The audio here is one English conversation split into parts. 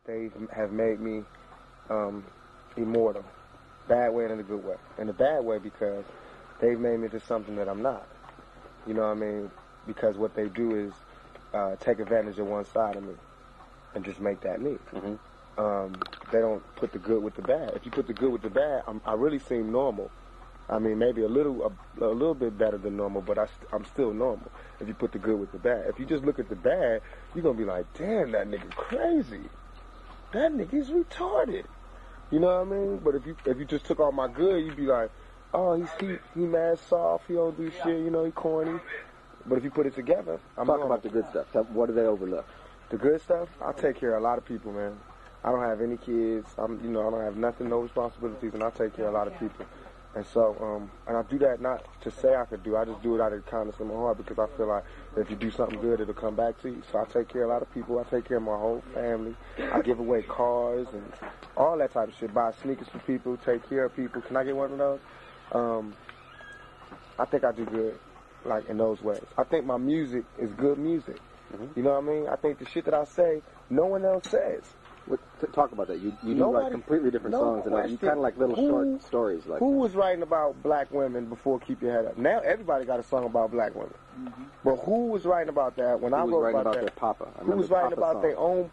they have made me immortal. Bad way and in a good way. In a bad way because they've made me into something that I'm not. You know what I mean? Because what they do is take advantage of one side of me and just make that me. Mm-hmm. They don't put the good with the bad. If you put the good with the bad, I really seem normal. I mean, maybe a little bit better than normal, but I'm still normal. If you put the good with the bad. If you just look at the bad, you're going to be like, damn, that nigga crazy. That nigga's retarded. You know what I mean? But if you just took all my good, you'd be like, oh, he mad soft, he don't do shit, you know, he corny. But if you put it together, I'm Talk about the good stuff. What do they overlook? The good stuff? I take care of a lot of people, man. I don't have any kids. I don't have nothing, no responsibilities, and I take care of a lot of people. And so, and I do that not to say I could do. I just do it out of the kindness in my heart because I feel like if you do something good, it'll come back to you. So I take care of a lot of people. I take care of my whole family. I give away cars and all that type of shit. Buy sneakers for people. Take care of people. Can I get one of those? I think I do good, like, in those ways. I think my music is good music. Mm-hmm. You know what I mean? I think the shit that I say, no one else says. Talk about that. You do like completely different songs, and you kind of like little short stories. Like who was writing about black women before Keep Your Head Up? Now everybody got a song about black women. Mm-hmm. But who was writing about that when I wrote about that? Their papa. Who was writing about their own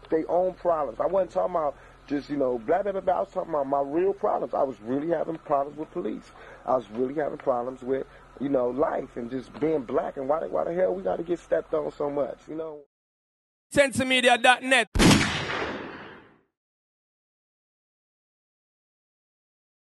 problems? I wasn't talking about just, blah, blah, blah, blah. I was talking about my real problems. I was really having problems with police. I was really having problems with, life and just being black. And why the hell we got to get stepped on so much, Sensemedia.net